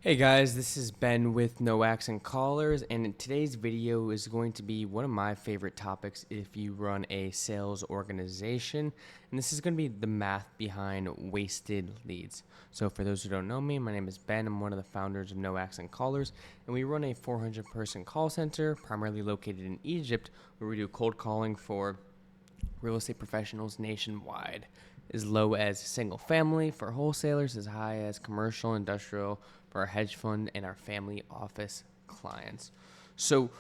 Hey guys, this is Ben with No Accent Callers, and in today's video is going to be one of my favorite topics if you run a sales organization, and this is going to be the math behind wasted leads. So for those who don't know me, my name is Ben. I'm one of the founders of No Accent Callers, and we run a 400-person call center primarily located in Egypt where we do cold calling for real estate professionals nationwide, as low as single family for wholesalers, as high as commercial, industrial for our hedge fund and our family office clients. So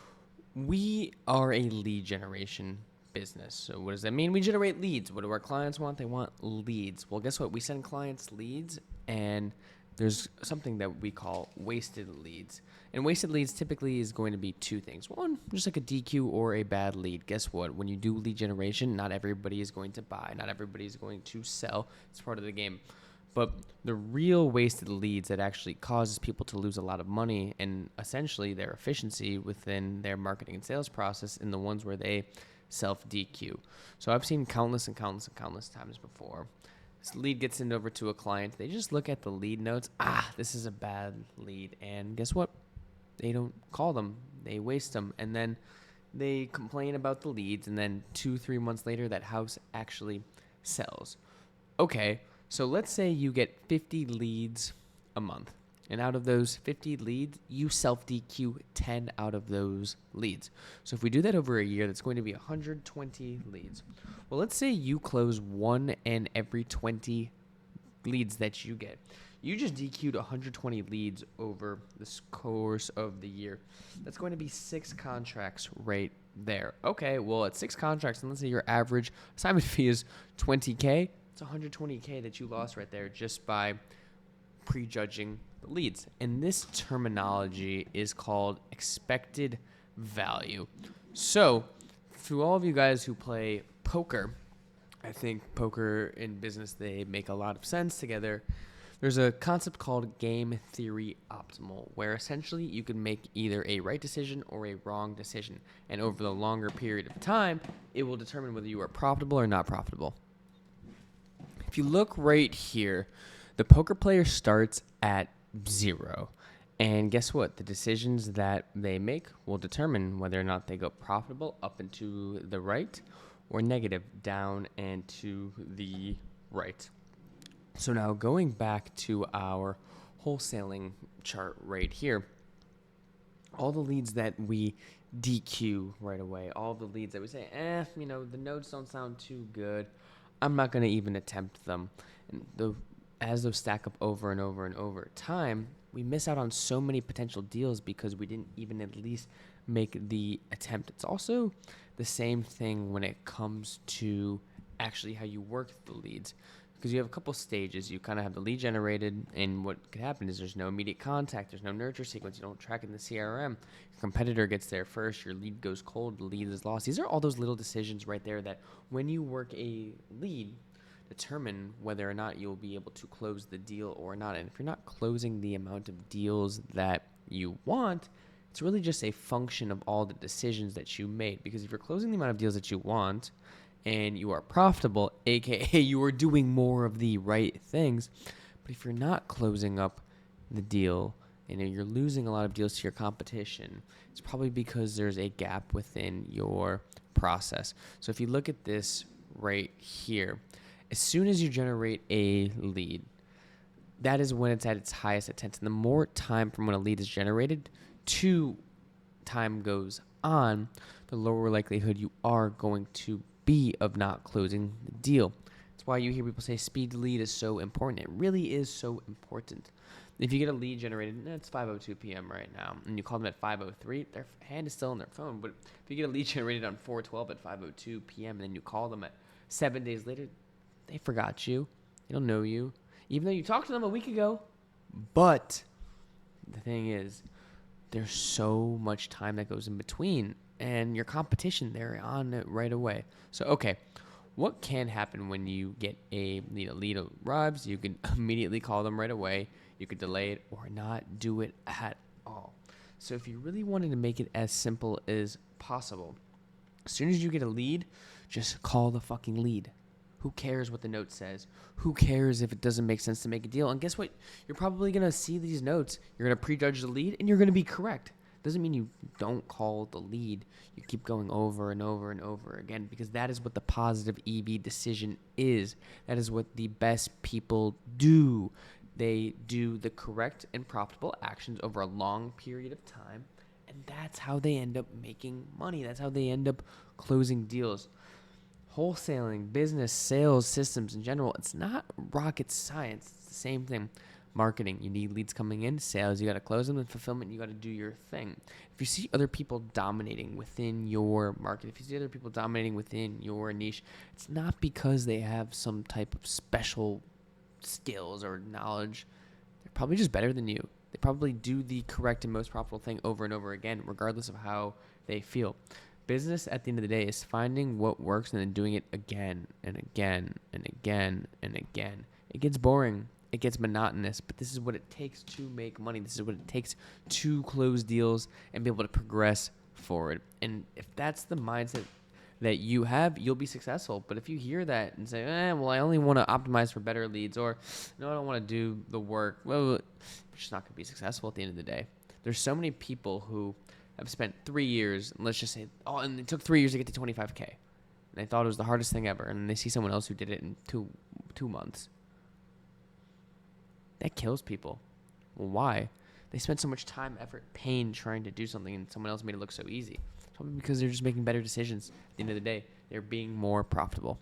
we are a lead generation business. So what does that mean? We generate leads. What do our clients want? They want leads. Well, guess what? We send clients leads, and there's something that we call wasted leads. And wasted leads typically is going to be two things. One, just like a DQ or a bad lead. Guess what? When you do lead generation, not everybody is going to buy. Not everybody is going to sell. It's part of the game. But the real wasted leads that actually causes people to lose a lot of money and essentially their efficiency within their marketing and sales process in the ones where they self DQ. So I've seen countless times before. This lead gets sent over to a client. They just look at the lead notes. This is a bad lead. And guess what? They don't call them. They waste them. And then they complain about the leads. And then 2-3 months later, that house actually sells. Okay, so let's say you get 50 leads a month. And out of those 50 leads, you self DQ 10 out of those leads. So if we do that over a year, that's going to be 120 leads. Well, let's say you close 1 in every 20 leads that you get. You just DQ'd 120 leads over the course of the year. That's going to be 6 contracts right there. Okay, well, at 6 contracts, and let's say your average assignment fee is $20K, it's $120K that you lost right there just by prejudging the leads. And this terminology is called expected value. So, for all of you guys who play poker, I think poker and business, they make a lot of sense together. There's a concept called game theory optimal, where essentially you can make either a right decision or a wrong decision. And over the longer period of time, it will determine whether you are profitable or not profitable. If you look right here, the poker player starts at 0. And guess what? The decisions that they make will determine whether or not they go profitable up and to the right or negative down and to the right. So now going back to our wholesaling chart right here, all the leads that we DQ right away, all the leads that we say, the notes don't sound too good, I'm not going to even attempt them. And as those stack up over and over and over time, we miss out on so many potential deals because we didn't even at least make the attempt. It's also the same thing when it comes to actually how you work the leads, because you have a couple stages. You kind of have the lead generated, and what could happen is there's no immediate contact, there's no nurture sequence, you don't track it in the CRM. Your competitor gets there first, your lead goes cold, the lead is lost. These are all those little decisions right there that when you work a lead, determine whether or not you'll be able to close the deal or not. And if you're not closing the amount of deals that you want, it's really just a function of all the decisions that you made. Because if you're closing the amount of deals that you want and you are profitable, aka you are doing more of the right things, but if you're not closing up the deal and you're losing a lot of deals to your competition, it's probably because there's a gap within your process. So if you look at this right here, as soon as you generate a lead, that is when it's at its highest intent. And the more time from when a lead is generated to time goes on, the lower likelihood you are going to be of not closing the deal. That's why you hear people say speed to lead is so important. It really is so important. If you get a lead generated, it's 5:02 p.m. right now, and you call them at 5:03, their hand is still on their phone. But if you get a lead generated on 4:12 at 5:02 p.m., and then you call them at 7 days later, they forgot you. They don't know you, even though you talked to them a week ago. But the thing is, there's so much time that goes in between, and your competition, they're on it right away. So, okay, what can happen when you get a lead arrives? You can immediately call them right away. You could delay it or not do it at all. So if you really wanted to make it as simple as possible, as soon as you get a lead, just call the fucking lead. Who cares what the note says? Who cares if it doesn't make sense to make a deal? And guess what? You're probably going to see these notes. You're going to prejudge the lead, and you're going to be correct. Doesn't mean you don't call the lead. You keep going over and over and over again, because that is what the positive EV decision is. That is what the best people do. They do the correct and profitable actions over a long period of time, and that's how they end up making money. That's how they end up closing deals. Wholesaling, business, sales, systems in general, it's not rocket science. It's the same thing. Marketing, you need leads coming in. Sales, you got to close them. And fulfillment, you got to do your thing. If you see other people dominating within your market, if you see other people dominating within your niche, it's not because they have some type of special skills or knowledge. They're probably just better than you. They probably do the correct and most profitable thing over and over again, regardless of how they feel. Business, at the end of the day, is finding what works and then doing it again and again and again and again. It gets boring. It gets monotonous, but this is what it takes to make money. This is what it takes to close deals and be able to progress forward. And if that's the mindset that you have, you'll be successful. But if you hear that and say, well, I only want to optimize for better leads, or no, I don't want to do the work, well, you're just not going to be successful at the end of the day. There's so many people who have spent 3 years, and let's just say, and it took 3 years to get to 25K. And they thought it was the hardest thing ever. And they see someone else who did it in two months. That kills people. Well, why? They spent so much time, effort, pain trying to do something, and someone else made it look so easy. Probably because they're just making better decisions. At the end of the day, they're being more profitable.